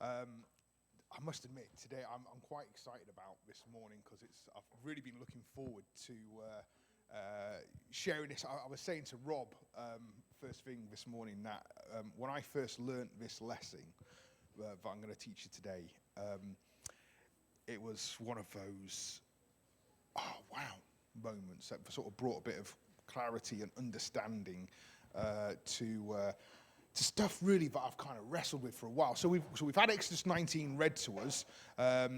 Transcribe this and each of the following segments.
Um, I must admit, today I'm quite excited about this morning because I've really been looking forward to sharing this. I was saying to Rob first thing this morning that when I first learnt this lesson that I'm going to teach you today, it was one of those oh wow moments that sort of brought a bit of clarity and understanding to stuff really that I've kind of wrestled with for a while. So we've had Exodus 19 read to us, but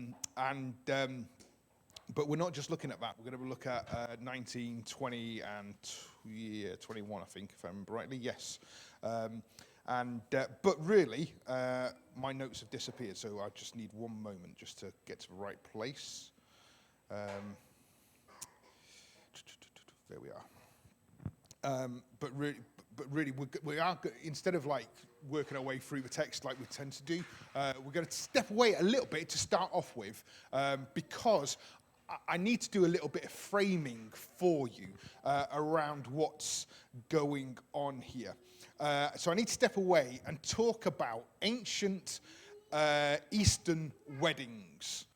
we're not just looking at that. We're going to look at 19, 20, and 21, I think, if I remember rightly. Yes. But really, my notes have disappeared, so I just need one moment just to get to the right place. There we are. But really, we are, instead of like working our way through the text like we tend to do, we're going to step away a little bit to start off with, because I need to do a little bit of framing for you around what's going on here. So I need to step away and talk about ancient Eastern weddings,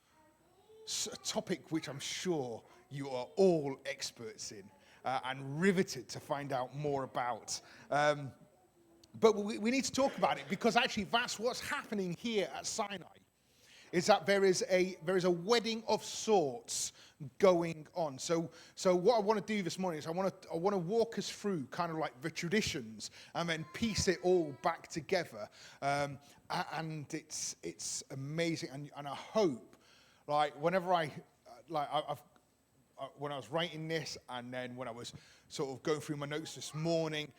a topic which I'm sure you are all experts in. And riveted to find out more about. But we need to talk about it because actually that's what's happening here at Sinai, is that there is a wedding of sorts going on. So what I want to do this morning is I want to walk us through kind of like the traditions and then piece it all back together. And it's amazing. And I hope, like, whenever I've when I was writing this, and then when I was sort of going through my notes this morning,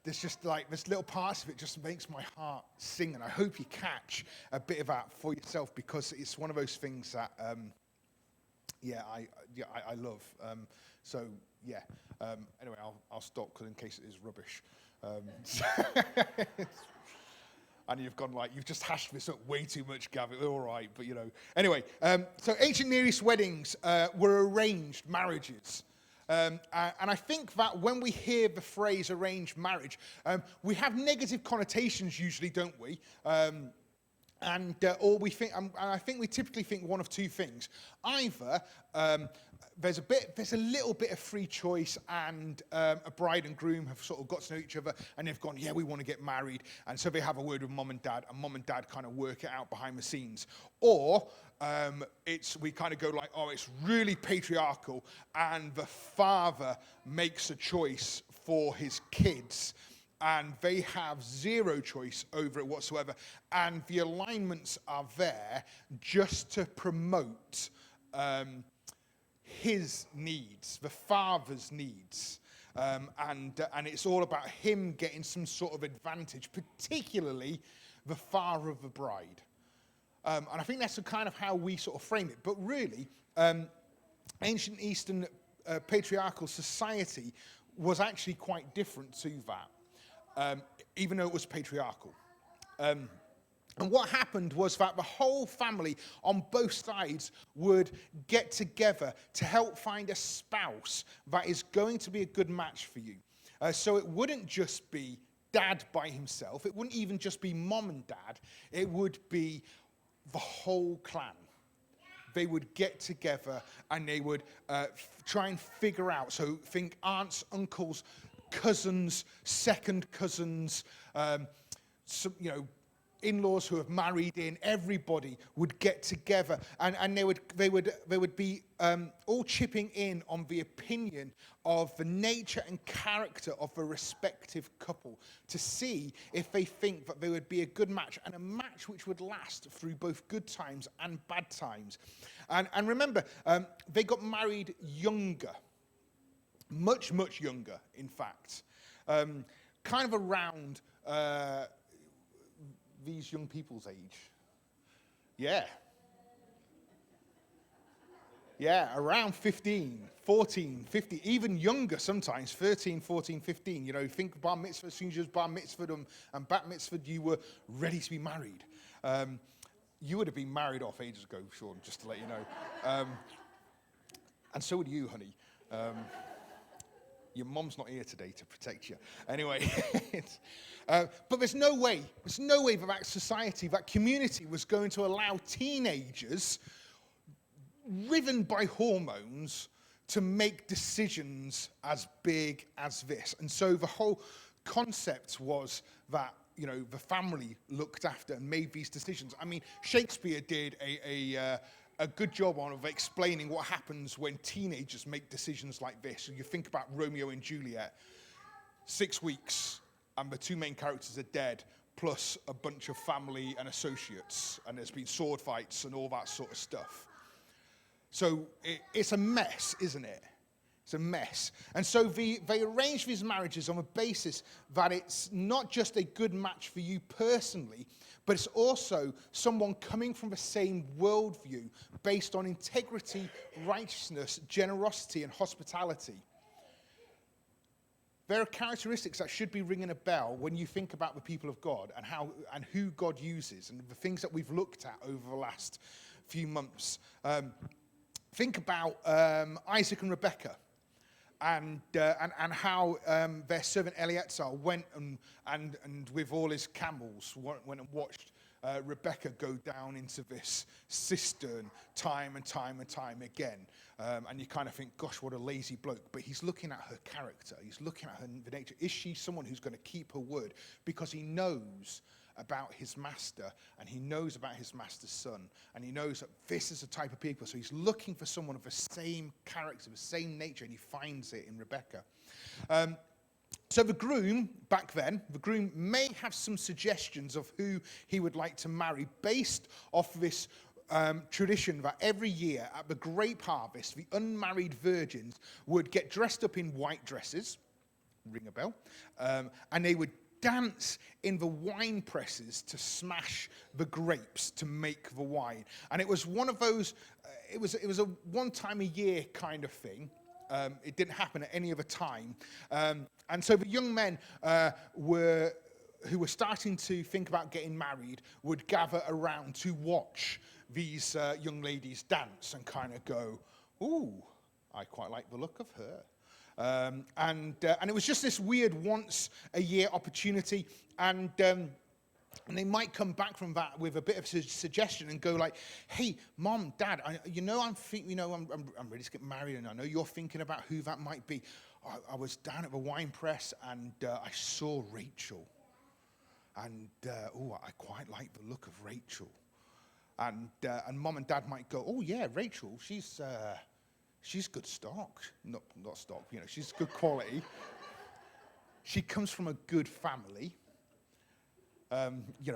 there's just like this little parts of it just makes my heart sing, and I hope you catch a bit of that for yourself because it's one of those things that, I love. Anyway, I'll stop because in case it is rubbish. And you've gone like, you've just hashed this up way too much, Gavin. All right, but you know. Anyway, so ancient Near East weddings were arranged marriages. And I think that when we hear the phrase arranged marriage, we have negative connotations usually, don't we? Or we think, and I think we typically think one of two things. Either there's a little bit of free choice, and a bride and groom have sort of got to know each other, and they've gone, yeah, we want to get married, and so they have a word with mom and dad kind of work it out behind the scenes. Or we kind of go like, oh, it's really patriarchal, and the father makes a choice for his kids, and they have zero choice over it whatsoever. And the alignments are there just to promote his needs, the father's needs. And it's all about him getting some sort of advantage, particularly the father of the bride. And I think that's kind of how we sort of frame it. But really, ancient Eastern patriarchal society was actually quite different to that. Even though it was patriarchal. And what happened was that the whole family on both sides would get together to help find a spouse that is going to be a good match for you. So it wouldn't just be dad by himself. It wouldn't even just be mom and dad. It would be the whole clan. They would get together and they would try and figure out. So think aunts, uncles, cousins, second cousins, in-laws who have married in. Everybody would get together, and they would be all chipping in on the opinion of the nature and character of the respective couple to see if they think that they would be a good match, and a match which would last through both good times and bad times. And remember, they got married younger. Much, much younger, in fact. Kind of around these young people's age. Yeah, around 15, 14, 15, even younger sometimes, 13, 14, 15. You know, think bar mitzvah, as soon as you was bar mitzvahed and bat mitzvahed, you were ready to be married. You would have been married off ages ago, Sean, just to let you know. And so would you, honey. Your mom's not here today to protect you. Anyway, but there's no way that society, that community was going to allow teenagers driven by hormones to make decisions as big as this. And so the whole concept was that, you know, the family looked after and made these decisions. I mean, Shakespeare did a good job of explaining what happens when teenagers make decisions like this. So you think about Romeo and Juliet, 6 weeks, and the two main characters are dead, plus a bunch of family and associates, and there's been sword fights and all that sort of stuff. So it's a mess, isn't it? It's a mess. And so they arrange these marriages on the basis that it's not just a good match for you personally, but it's also someone coming from the same worldview based on integrity, righteousness, generosity, and hospitality. There are characteristics that should be ringing a bell when you think about the people of God and how and who God uses and the things that we've looked at over the last few months. Think about Isaac and Rebekah. And how their servant Eleazar went and with all his camels went and watched Rebekah go down into this cistern time and time again. And you kind of think, gosh, what a lazy bloke. But he's looking at her character. He's looking at her nature. Is she someone who's going to keep her word? Because he knows about his master, and he knows about his master's son, and he knows that this is the type of people. So he's looking for someone of the same character, the same nature, and he finds it in Rebekah. So the groom, back then, the groom may have some suggestions of who he would like to marry based off this tradition that every year at the grape harvest, the unmarried virgins would get dressed up in white dresses, ring a bell, and they would dance in the wine presses to smash the grapes to make the wine. And it was one of those, it was a one time a year kind of thing. It didn't happen at any other time. And so the young men who were starting to think about getting married would gather around to watch these young ladies dance and kind of go, ooh, I quite like the look of her. And it was just this weird once-a-year opportunity, and they might come back from that with a bit of a suggestion and go like, "Hey, Mom, Dad, I'm ready to get married, and I know you're thinking about who that might be. I was down at the wine press, and I saw Rachel, and I quite like the look of Rachel." And Mom and Dad might go, "Oh yeah, Rachel, she's good stock, not stock, she's good quality. She comes from a good family.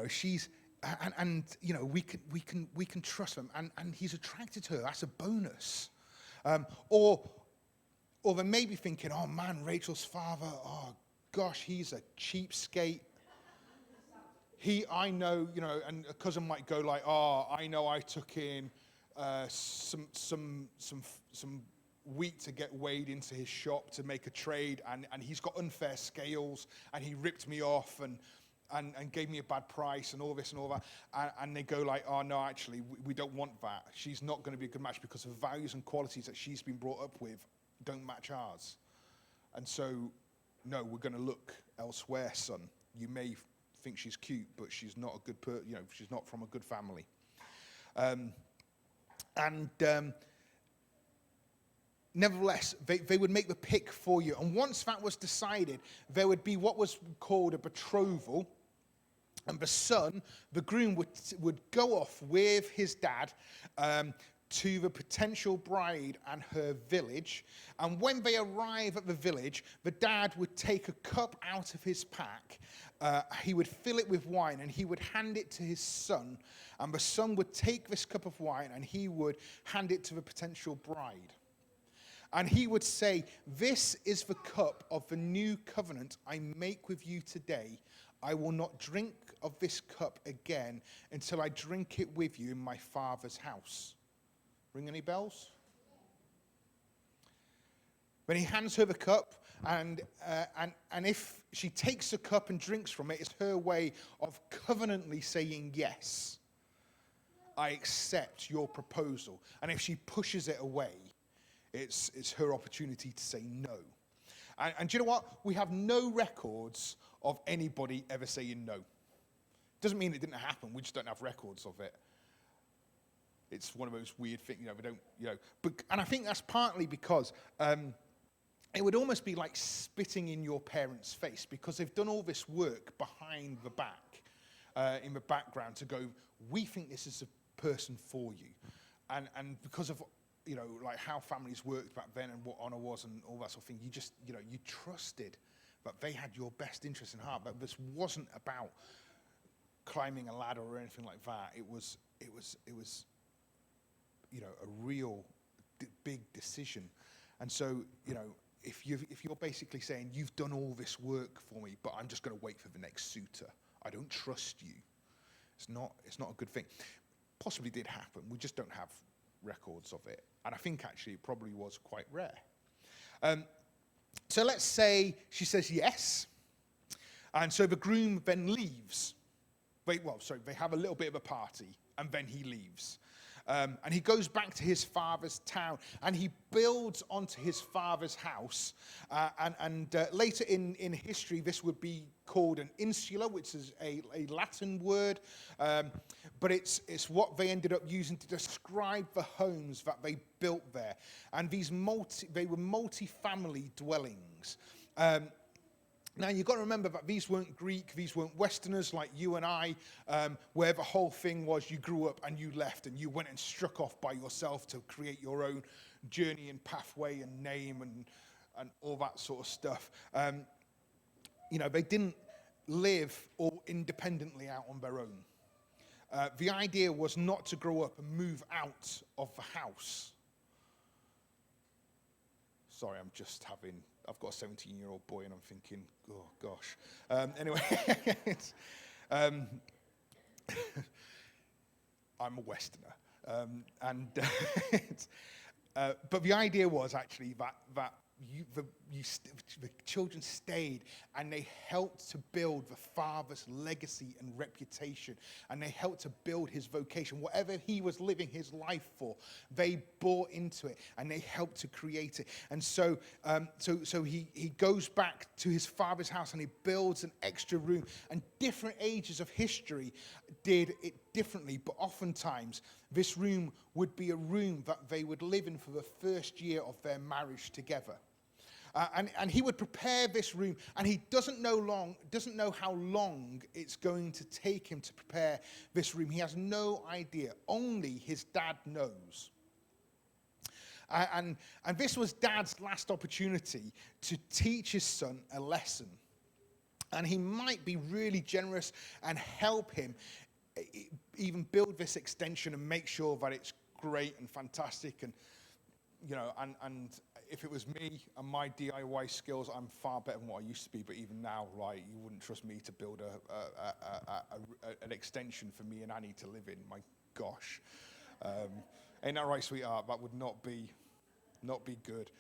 She's, and we can trust them, and he's attracted to her. That's a bonus." Or they may be thinking, "Oh man, Rachel's father, oh gosh, he's a cheapskate. I know, and a cousin might go like, "Oh, I know I took in some wheat to get weighed into his shop to make a trade, and he's got unfair scales, and he ripped me off and gave me a bad price and all this and all that." And they go like, "Oh no, actually, we don't want that. She's not going to be a good match because the values and qualities that she's been brought up with don't match ours. And so, no, we're going to look elsewhere, son. You may think she's cute, but she's not a good she's not from a good family." Nevertheless, they would make the pick for you. And once that was decided, there would be what was called a betrothal. And the son, the groom, would go off with his dad to the potential bride and her village. And when they arrive at the village, the dad would take a cup out of his pack. He would fill it with wine, and he would hand it to his son. And the son would take this cup of wine, and he would hand it to the potential bride. And he would say, "This is the cup of the new covenant I make with you today. I will not drink of this cup again until I drink it with you in my Father's house." Ring any bells? When he hands her the cup, and if she takes the cup and drinks from it, it's her way of covenantally saying, "Yes, I accept your proposal." And if she pushes it away, it's her opportunity to say no. And do you know what? We have no records of anybody ever saying no. Doesn't mean it didn't happen. We just don't have records of it. It's one of those weird things, we don't, and I think that's partly because it would almost be like spitting in your parents' face, because they've done all this work behind the back, in the background, to go, we think this is a person for you. And because of, like how families worked back then and what honor was and all that sort of thing, you just, you trusted that they had your best interest in heart. But this wasn't about climbing a ladder or anything like that. It was a real big decision. And so, if you're basically saying, you've done all this work for me, but I'm just going to wait for the next suitor, I don't trust you, it's not a good thing. Possibly did happen, we just don't have records of it. And I think actually it probably was quite rare. So let's say she says yes, and so the groom then leaves. They have a little bit of a party, and then he leaves. And he goes back to his father's town, and he builds onto his father's house. And later in history, this would be called an insula, which is a Latin word. But it's what they ended up using to describe the homes that they built there. And they were multi-family dwellings. Now, you've got to remember that these weren't Greek, these weren't Westerners like you and I, where the whole thing was you grew up and you left and you went and struck off by yourself to create your own journey and pathway and name and all that sort of stuff. They didn't live all independently out on their own. The idea was not to grow up and move out of the house. Sorry, I've got a 17-year-old boy, and I'm thinking, oh, gosh. Anyway, I'm a Westerner. But the idea was actually that the children stayed, and they helped to build the father's legacy and reputation, and they helped to build his vocation. Whatever he was living his life for, they bought into it, and they helped to create it. And so he goes back to his father's house, and he builds an extra room. And different ages of history did it differently, but oftentimes this room would be a room that they would live in for the first year of their marriage together. And he would prepare this room, and he doesn't know how long it's going to take him to prepare this room. He has no idea. Only his dad knows. And this was Dad's last opportunity to teach his son a lesson. And he might be really generous and help him even build this extension and make sure that it's great and fantastic. And and if it was me and my DIY skills, I'm far better than what I used to be. But even now, you wouldn't trust me to build an extension for me and Annie to live in. My gosh, ain't that right, sweetheart? That would not be good,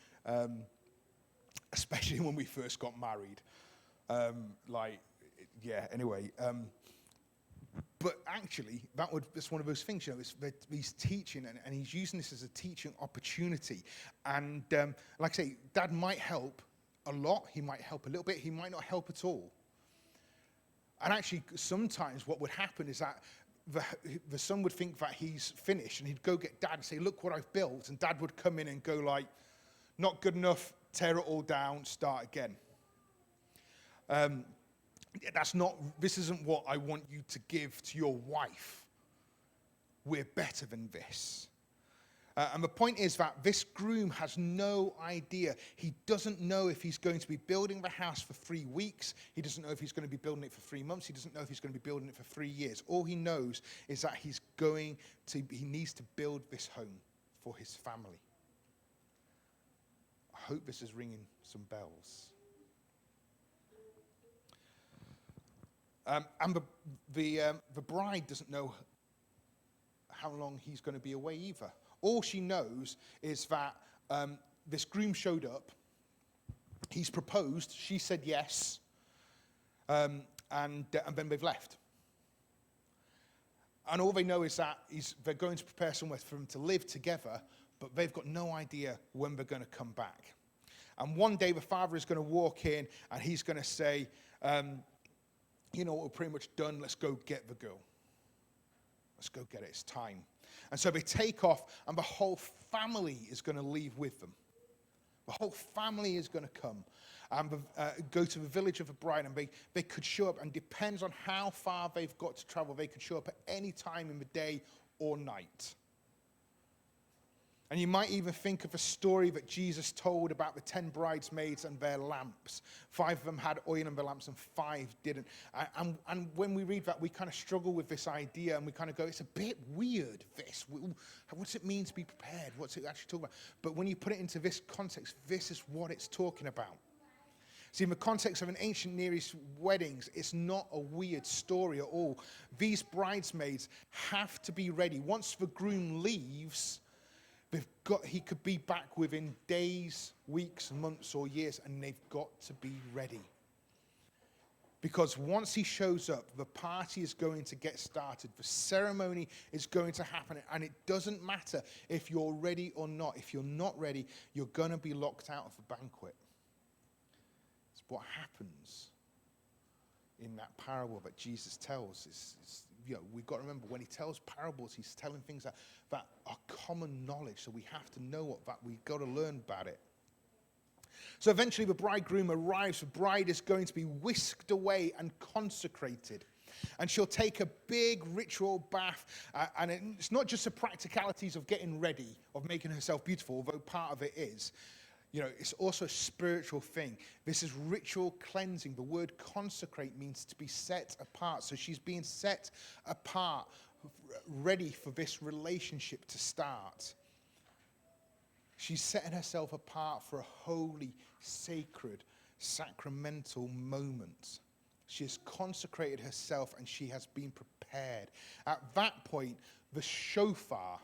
especially when we first got married. Anyway. But actually, it's one of those things, he's teaching, and he's using this as a teaching opportunity. And like I say, Dad might help a lot, he might help a little bit, he might not help at all. And actually, sometimes what would happen is that the son would think that he's finished, and he'd go get Dad and say, look what I've built. And Dad would come in and go like, not good enough, tear it all down, start again. This isn't what I want you to give to your wife. We're better than this. And the point is that this groom has no idea. He doesn't know if he's going to be building the house for 3 weeks. He doesn't know if he's going to be building it for 3 months. He doesn't know if he's going to be building it for 3 years. All he knows is that he needs to build this home for his family. I hope this is ringing some bells. And the bride doesn't know how long he's going to be away either. All she knows is that this groom showed up, he's proposed, she said yes, and then they've left. And all they know is that they're going to prepare somewhere for them to live together, but they've got no idea when they're going to come back. And one day the father is going to walk in and he's going to say, you know what, we're pretty much done. Let's go get the girl. Let's go get it. It's time. And so they take off, and the whole family is going to leave with them. The whole family is going to come and go to the village of the bride, and they could show up, and depends on how far they've got to travel, they could show up at any time in the day or night. And you might even think of a story that Jesus told about the 10 bridesmaids and their lamps. 5 of them had oil in their lamps and 5 didn't. And when we read that, we kind of struggle with this idea, and we kind of go, it's a bit weird, this. What's it mean to be prepared? What's it actually talking about? But when you put it into this context, this is what it's talking about. See, in the context of an ancient Near East weddings, it's not a weird story at all. These bridesmaids have to be ready. Once the groom leaves, he could be back within days, weeks, months, or years, and they've got to be ready. Because once he shows up, the party is going to get started. The ceremony is going to happen, and it doesn't matter if you're ready or not. If you're not ready, you're going to be locked out of the banquet. It's what happens in that parable that Jesus tells. We've got to remember, when he tells parables, he's telling things that are common knowledge. So we have to know that we've got to learn about it. So eventually the bridegroom arrives. The bride is going to be whisked away and consecrated. And she'll take a big ritual bath. And it's not just the practicalities of getting ready, of making herself beautiful, although part of it is. It's also a spiritual thing. This is ritual cleansing. The word consecrate means to be set apart. So she's being set apart, ready for this relationship to start. She's setting herself apart for a holy, sacred, sacramental moment. She has consecrated herself, and she has been prepared. At that point, the shofar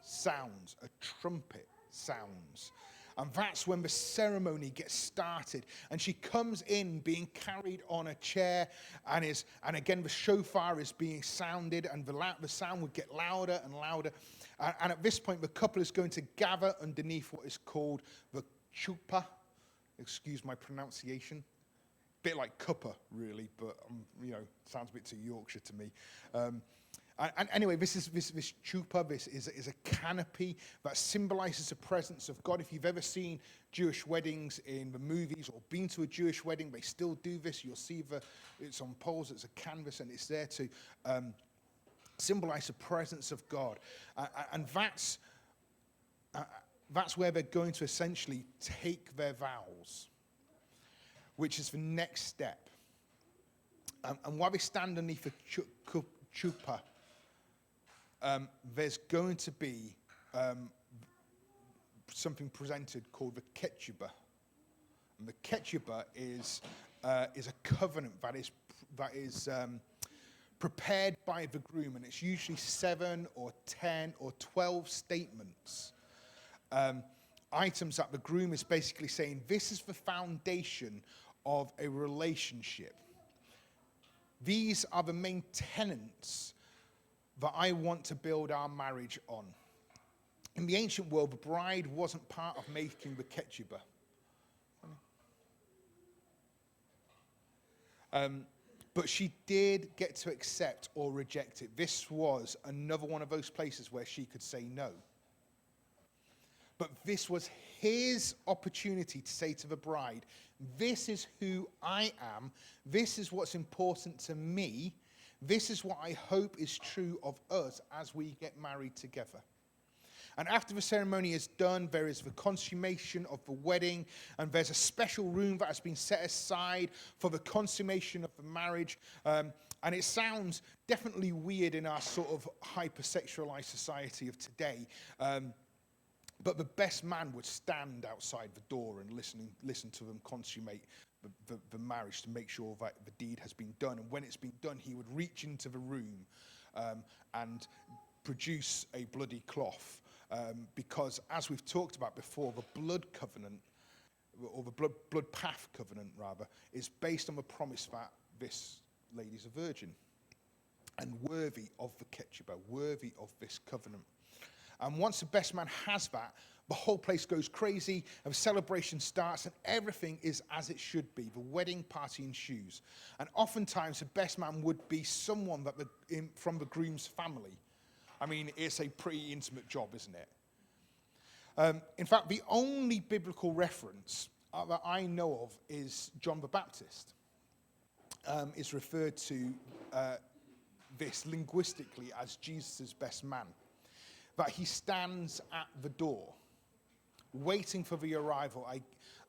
sounds, a trumpet sounds. And that's when the ceremony gets started. And she comes in being carried on a chair, and again the shofar is being sounded, and the sound would get louder and louder. And at this point, the couple is going to gather underneath what is called the chuppah. Excuse my pronunciation. A bit like cuppa, really, but sounds a bit too Yorkshire to me. And anyway, this chuppah, this is a canopy that symbolizes the presence of God. If you've ever seen Jewish weddings in the movies or been to a Jewish wedding, they still do this. You'll see it's on poles, it's a canvas, and it's there to symbolize the presence of God. And that's where they're going to essentially take their vows, which is the next step. And while they stand underneath the chuppah, there's going to be something presented called the ketubah. And the ketubah is a covenant that is prepared by the groom, and it's usually 7 or 10 or 12 statements, items that the groom is basically saying, this is the foundation of a relationship. These are the main tenets that I want to build our marriage on. In the ancient world, the bride wasn't part of making the ketubah. But she did get to accept or reject it. This was another one of those places where she could say no. But this was his opportunity to say to the bride, this is who I am. This is what's important to me. This is what I hope is true of us as we get married together. And after the ceremony is done, there is the consummation of the wedding, and there's a special room that has been set aside for the consummation of the marriage. And it sounds definitely weird in our sort of hypersexualized society of today. But the best man would stand outside the door and listen to them consummate the marriage to make sure that the deed has been done. And when it's been done, he would reach into the room and produce a bloody cloth. Because as we've talked about before, the blood covenant, or the blood path covenant rather, is based on the promise that this lady's a virgin and worthy of the ketubah, worthy of this covenant. And once the best man has that, the whole place goes crazy, and the celebration starts, and everything is as it should be. The wedding party ensues. And oftentimes, the best man would be someone from the groom's family. I mean, it's a pretty intimate job, isn't it? In fact, the only biblical reference that I know of is John the Baptist. Is referred to this linguistically as Jesus' best man. That he stands at the door, waiting for the arrival,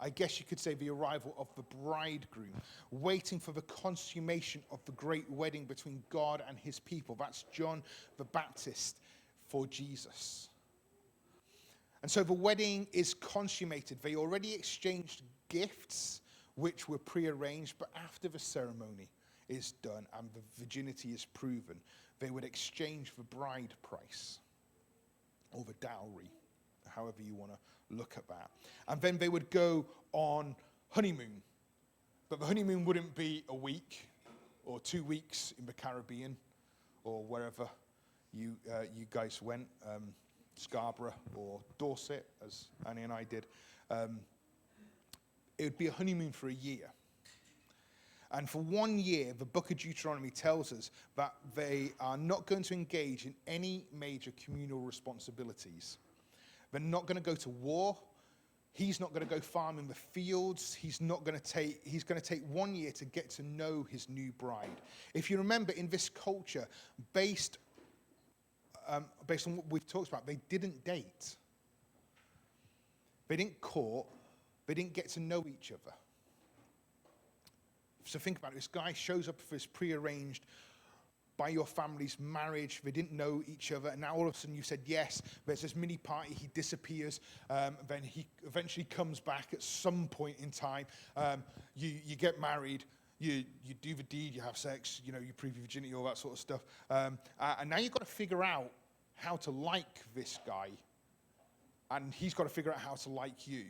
I guess you could say the arrival of the bridegroom, waiting for the consummation of the great wedding between God and his people. That's John the Baptist for Jesus. And so the wedding is consummated. They already exchanged gifts, which were prearranged, but after the ceremony is done and the virginity is proven, they would exchange the bride price or the dowry, however you want to look at that. And then they would go on honeymoon. But the honeymoon wouldn't be a week or 2 weeks in the Caribbean or wherever you guys went, Scarborough or Dorset, as Annie and I did. It would be a honeymoon for a year. And for 1 year, the book of Deuteronomy tells us that they are not going to engage in any major communal responsibilities. They're not going to go to war. He's not going to go farm in the fields. He's going to take 1 year to get to know his new bride. If you remember, in this culture, based on what we've talked about, they didn't date. They didn't court. They didn't get to know each other. So think about it. This guy shows up for his prearranged by your family's marriage. They didn't know each other. And now all of a sudden you said yes. There's this mini party. He disappears. Then he eventually comes back at some point in time. You get married. You do the deed. You have sex. You prove your virginity, all that sort of stuff. And now you've got to figure out how to like this guy. And he's got to figure out how to like you.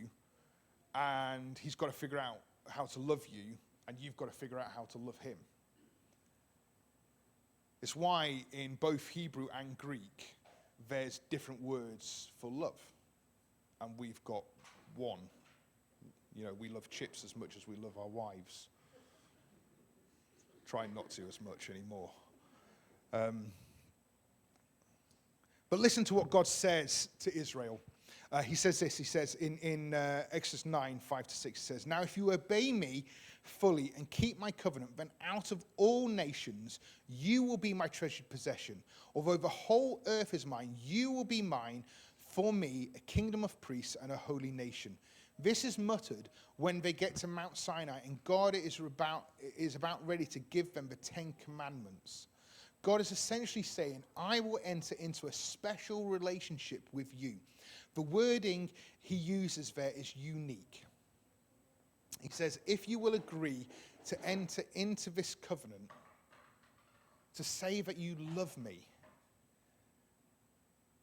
And he's got to figure out how to love you. And you've got to figure out how to love him. It's why in both Hebrew and Greek, there's different words for love. And we've got one. We love chips as much as we love our wives. Try not to as much anymore. But listen to what God says to Israel. He says this. He says in Exodus 9, 5 to 6, he says, "Now if you obey me fully and keep my covenant, then out of all nations you will be my treasured possession. Although the whole earth is mine, you will be mine, for me, a kingdom of priests and a holy nation." This is muttered when they get to Mount Sinai, and God is about ready to give them the 10 Commandments. God is essentially saying, I will enter into a special relationship with you. The wording he uses there is unique. He says, if you will agree to enter into this covenant, to say that you love me,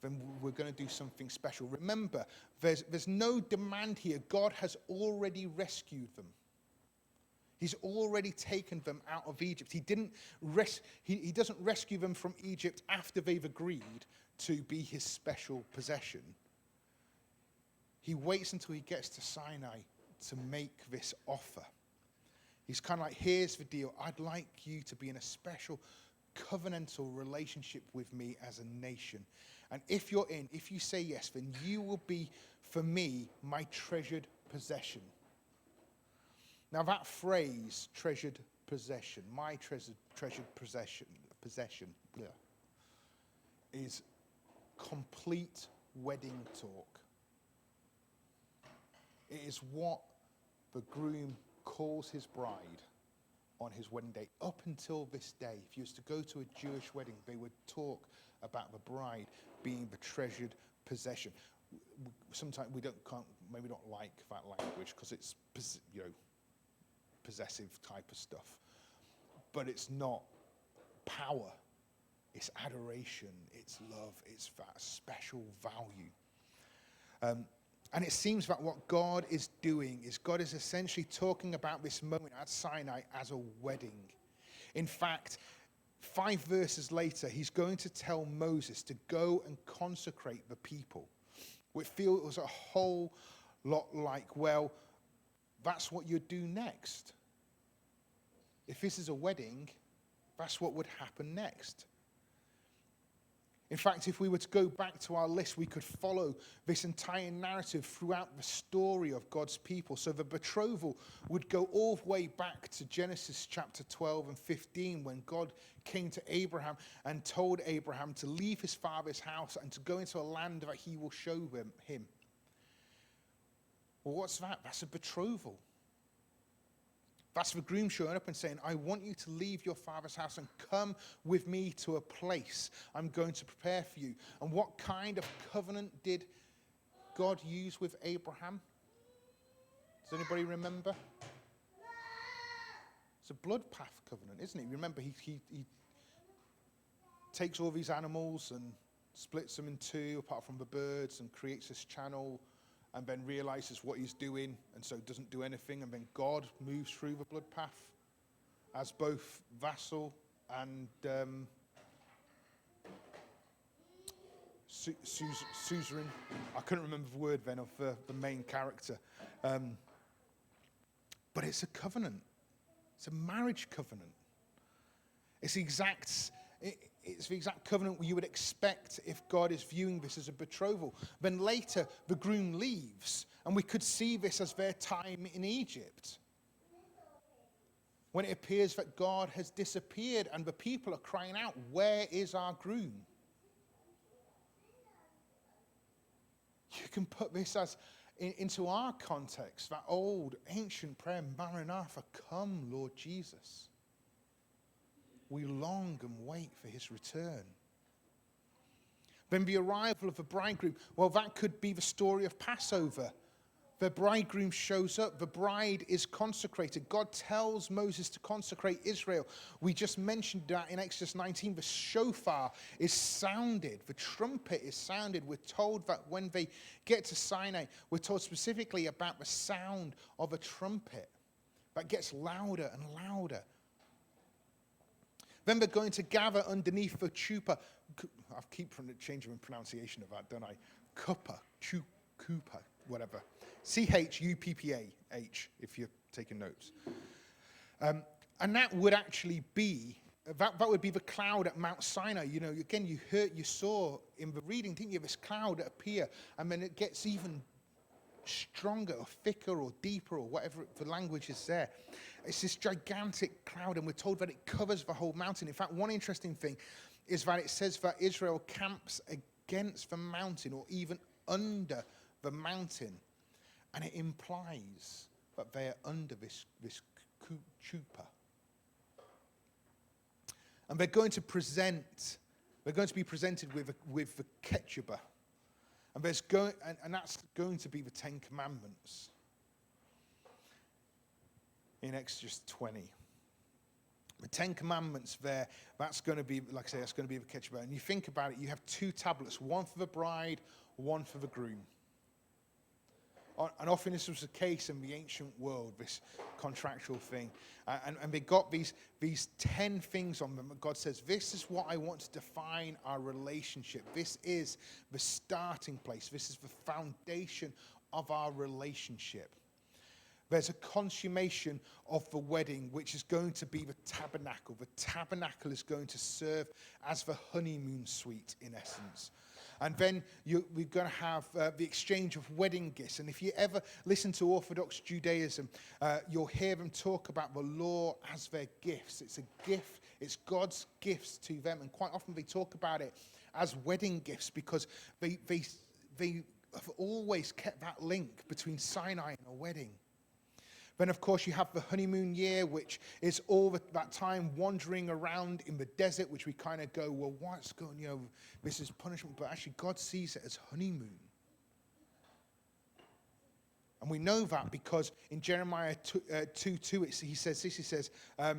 then we're going to do something special. Remember, there's no demand here. God has already rescued them. He's already taken them out of Egypt. He doesn't rescue them from Egypt after they've agreed to be his special possession. He waits until he gets to Sinai to make this offer. He's kind of like, here's the deal. I'd like you to be in a special covenantal relationship with me as a nation. And if you say yes, then you will be, for me, my treasured possession. Now that phrase, treasured possession, my treasured possession, is complete wedding talk. It is what the groom calls his bride on his wedding day. Up until this day, if you was to go to a Jewish wedding, they would talk about the bride being the treasured possession. Sometimes maybe not like that language because it's, possessive type of stuff. But it's not power. It's adoration. It's love. It's that special value. And it seems that what God is doing is God is essentially talking about this moment at Sinai as a wedding. In fact, 5 verses later, he's going to tell Moses to go and consecrate the people. Which feels a whole lot like, well, that's what you'd do next. If this is a wedding, that's what would happen next. In fact, if we were to go back to our list, we could follow this entire narrative throughout the story of God's people. So the betrothal would go all the way back to Genesis chapter 12 and 15, when God came to Abraham and told Abraham to leave his father's house and to go into a land that he will show him. Well, what's that? That's a betrothal. That's the groom showing up and saying, I want you to leave your father's house and come with me to a place I'm going to prepare for you. And what kind of covenant did God use with Abraham? Does anybody remember? It's a blood path covenant, isn't it? Remember, he takes all these animals and splits them in two, apart from the birds, and creates this channel, and then realizes what he's doing, and so doesn't do anything, and then God moves through the blood path as both vassal and suzerain. I couldn't remember the word then of the main character. But it's a covenant. It's a marriage covenant. It's the exact covenant you would expect if God is viewing this as a betrothal. Then later, the groom leaves, and we could see this as their time in Egypt, when it appears that God has disappeared and the people are crying out, where is our groom? You can put this as into our context, that old ancient prayer, Maranatha, come, Lord Jesus. We long and wait for his return. Then the arrival of the bridegroom, well, that could be the story of Passover. The bridegroom shows up. The bride is consecrated. God tells Moses to consecrate Israel. We just mentioned that in Exodus 19. The shofar is sounded. The trumpet is sounded. We're told that when they get to Sinai, we're told specifically about the sound of a trumpet that gets louder and louder. Then they're going to gather underneath the chuppah. I keep changing the pronunciation of that, don't I? Chuppah, whatever. Chuppah, if you're taking notes. And that would actually be, that would be the cloud at Mount Sinai. You know, again, you saw in the reading, didn't you, this cloud appear, and then it gets even stronger or thicker or deeper or whatever the language is there. It's this gigantic cloud, and we're told that it covers the whole mountain. In fact, one interesting thing is that it says that Israel camps against the mountain or even under the mountain, and it implies that they are under this chuppah. And they're going to be presented with the ketubah. And that's going to be the 10 Commandments in Exodus 20. The 10 Commandments there, that's going to be, like I say, that's going to be the ketubah. And you think about it, you have 2 tablets, one for the bride, one for the groom. And often this was the case in the ancient world, this contractual thing. And they got these 10 things on them. God says, this is what I want to define our relationship. This is the starting place. This is the foundation of our relationship. There's a consummation of the wedding, which is going to be the tabernacle. The tabernacle is going to serve as the honeymoon suite, in essence. And then we're going to have the exchange of wedding gifts. And if you ever listen to Orthodox Judaism, you'll hear them talk about the law as their gifts. It's a gift. It's God's gifts to them. And quite often they talk about it as wedding gifts because they have always kept that link between Sinai and a wedding. Then, of course, you have the honeymoon year, which is all that time wandering around in the desert, which we kind of go, well, what's going, this is punishment. But actually, God sees it as honeymoon. And we know that because in Jeremiah 2:2, he says this, he says, I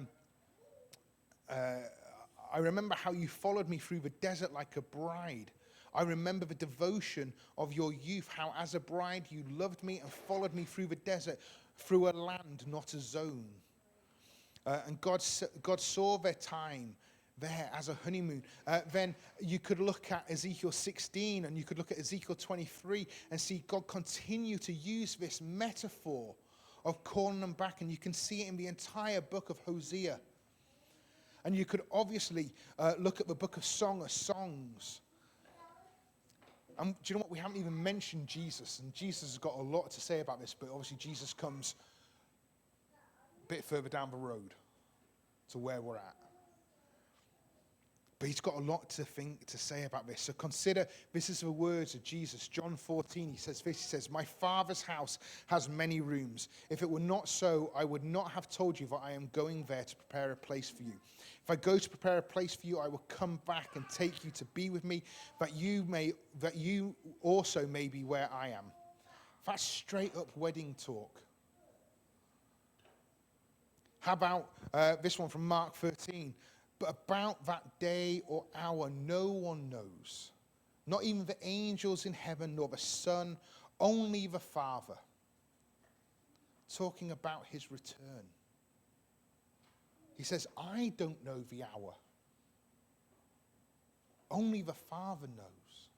remember how you followed me through the desert like a bride. I remember the devotion of your youth, how as a bride you loved me and followed me through the desert, through a land, not a zone. And God saw their time there as a honeymoon. Then you could look at Ezekiel 16 and you could look at Ezekiel 23 and see God continue to use this metaphor of calling them back, and you can see it in the entire book of Hosea. And you could obviously look at the book of Song of Songs. Do you know what? We haven't even mentioned Jesus, and Jesus has got a lot to say about this, but obviously Jesus comes a bit further down the road to where we're at. But he's got a lot to say about this. So consider, this is the words of Jesus. John 14, he says this, he says, "My Father's house has many rooms. If it were not so, I would not have told you that I am going there to prepare a place for you. If I go to prepare a place for you, I will come back and take you to be with me, that you also may be where I am." That's straight up wedding talk. How about this one from Mark 13? "But about that day or hour no one knows, not even the angels in heaven, nor the Son, only the Father." Talking about his return. He says, "I don't know the hour. Only the Father knows."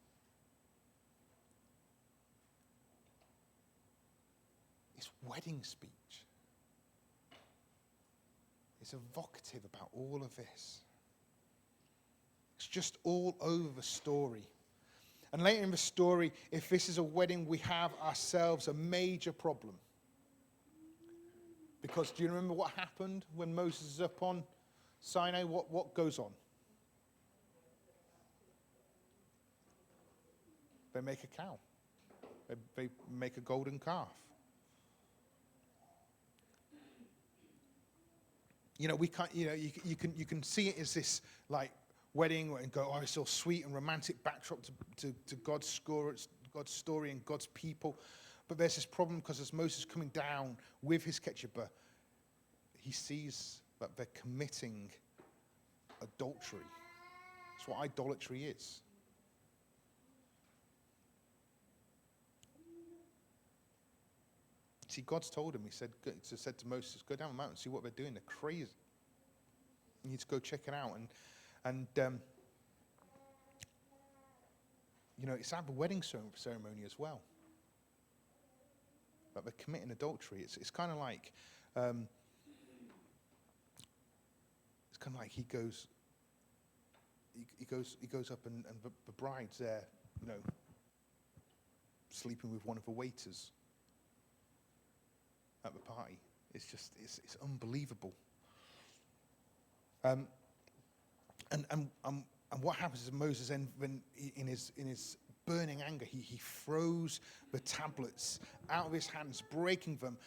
It's wedding speech. It's evocative about all of this. It's just all over the story. And later in the story, if this is a wedding, we have ourselves a major problem. Because do you remember what happened when Moses is up on Sinai? What goes on? They make a cow. They make a golden calf. You know, we can't. You know, you can see it as this like wedding and go, "Oh, it's all sweet and romantic backdrop to God's story and God's people." But there's this problem because as Moses is coming down with his ketubah, he sees that they're committing adultery. That's what idolatry is. See, God's told him, he said to Moses, "Go down the mountain, see what they're doing. They're crazy. You need to go check it out." And you know, it's at the wedding ceremony as well. But they're committing adultery. It's kind of like, he goes up and the bride's there, you know, sleeping with one of the waiters at the party. It's unbelievable. And what happens is Moses, when in his burning anger, he throws the tablets out of his hands, breaking them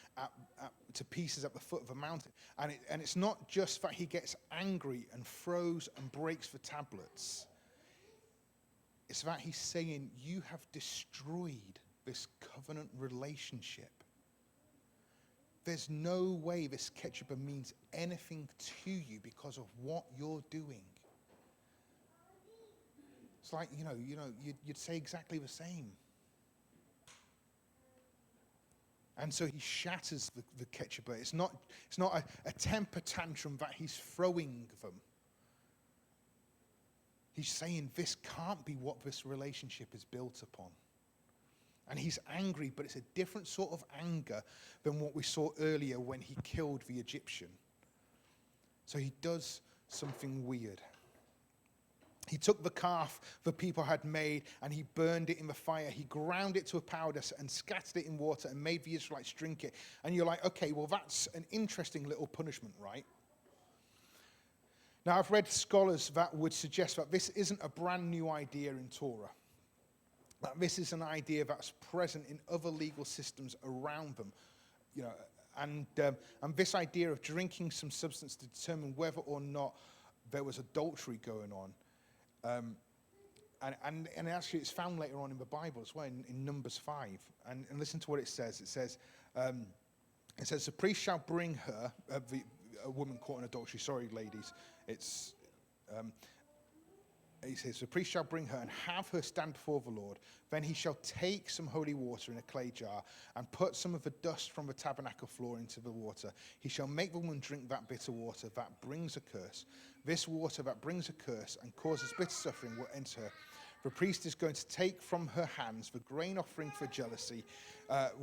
to pieces at the foot of the mountain. And it's not just that he gets angry and throws and breaks the tablets. It's that he's saying, "You have destroyed this covenant relationship. There's no way this ketubah means anything to you because of what you're doing." It's like, you'd say exactly the same. And so he shatters the ketubah. It's not a temper tantrum that he's throwing them. He's saying this can't be what this relationship is built upon. And he's angry, but it's a different sort of anger than what we saw earlier when he killed the Egyptian. So he does something weird. He took the calf the people had made and he burned it in the fire. He ground it to a powder and scattered it in water and made the Israelites drink it. And you're like, okay, well, that's an interesting little punishment, right? Now, I've read scholars that would suggest that this isn't a brand new idea in Torah. That this is an idea that's present in other legal systems around them, and this idea of drinking some substance to determine whether or not there was adultery going on, and actually it's found later on in the Bible as well, in Numbers 5, and listen to what it says. It says, "The priest shall bring her, a woman caught in adultery." Sorry, ladies, it's. He says, the priest shall bring her and have her stand before the Lord. Then he shall take some holy water in a clay jar and put some of the dust from the tabernacle floor into the water. He shall make the woman drink that bitter water that brings a curse. This water that brings a curse and causes bitter suffering will enter her. The priest is going to take from her hands the grain offering for jealousy,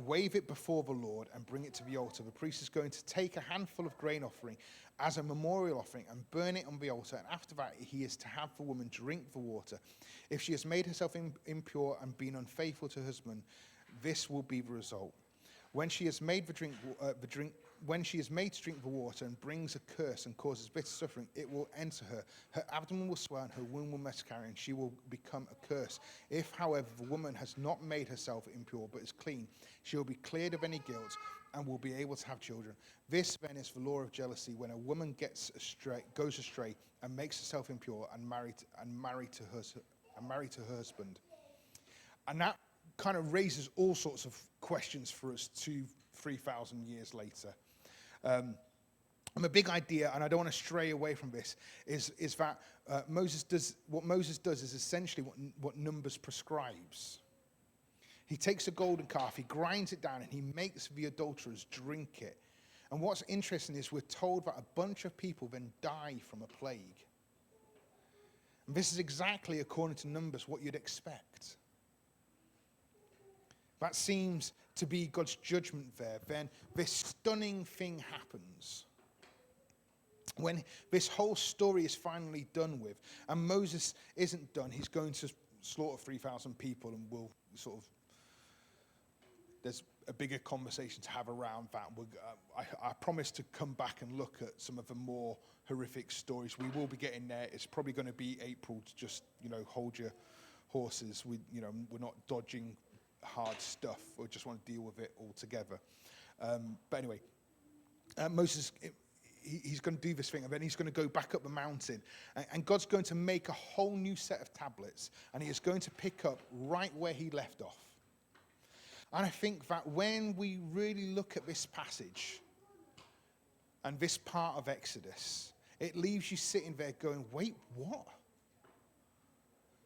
wave it before the Lord, and bring it to the altar. The priest is going to take a handful of grain offering as a memorial offering and burn it on the altar. And after that, he is to have the woman drink the water. If she has made herself impure and been unfaithful to her husband, this will be the result. When she is made when she is made to drink the water and brings a curse and causes bitter suffering, it will enter her. Her abdomen will swell and her womb will miscarry, and she will become a curse. If, however, the woman has not made herself impure but is clean, she will be cleared of any guilt and will be able to have children. This then is the law of jealousy: when a woman goes astray and makes herself impure and married to her husband. And that kind of raises all sorts of questions for us 3,000 years later. A big idea, and I don't want to stray away from this, is that Moses does is essentially what Numbers prescribes. He takes a golden calf, he grinds it down, and he makes the adulterers drink it. And what's interesting is we're told that a bunch of people then die from a plague. And this is exactly, according to Numbers, what you'd expect. That seems to be God's judgment there. Then this stunning thing happens. When this whole story is finally done with, and Moses isn't done, he's going to slaughter 3,000 people, and we'll sort of, there's a bigger conversation to have around that. I promise to come back and look at some of the more horrific stories. We will be getting there. It's probably going to be April. To just, hold your horses. We're not dodging hard stuff, or just want to deal with it altogether. But anyway, Moses, he's going to do this thing, and then he's going to go back up the mountain, and God's going to make a whole new set of tablets, and he is going to pick up right where he left off. And I think that when we really look at this passage and this part of Exodus, it leaves you sitting there going, wait, what?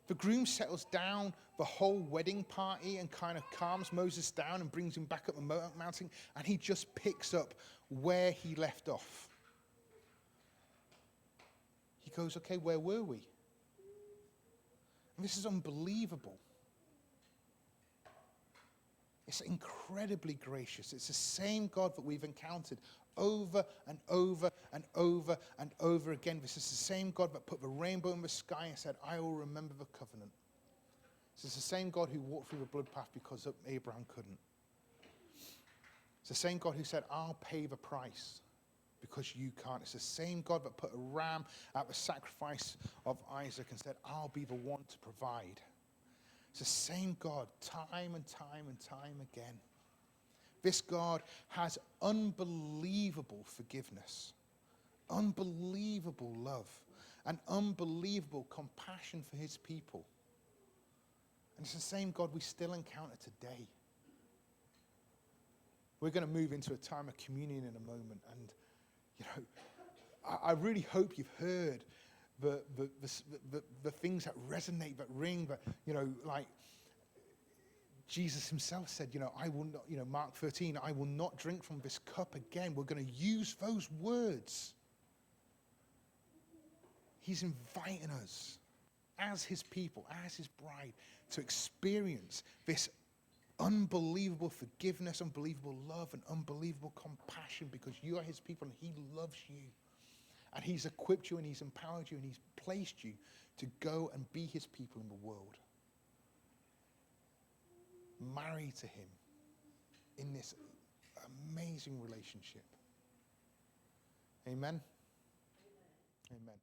The groom settles down the whole wedding party and kind of calms Moses down and brings him back up the mountain, and he just picks up where he left off. He goes, okay, where were we? And this is unbelievable. It's incredibly gracious. It's the same God that we've encountered over and over and over and over again. This is the same God that put the rainbow in the sky and said, I will remember the covenant. This is the same God who walked through the blood path because Abraham couldn't. It's the same God who said, I'll pay the price because you can't. It's the same God that put a ram at the sacrifice of Isaac and said, I'll be the one to provide. It's the same God time and time and time again. This God has unbelievable forgiveness, unbelievable love, and unbelievable compassion for his people. And it's the same God we still encounter today. We're going to move into a time of communion in a moment, and I really hope you've heard the things that resonate, that ring, that, like Jesus himself said, I will not, Mark 13, I will not drink from this cup again. We're going to use those words. He's inviting us as his people, as his bride, to experience this unbelievable forgiveness, unbelievable love, and unbelievable compassion, because you are his people and he loves you. And he's equipped you and he's empowered you and he's placed you to go and be his people in the world. Marry to him in this amazing relationship. Amen? Amen.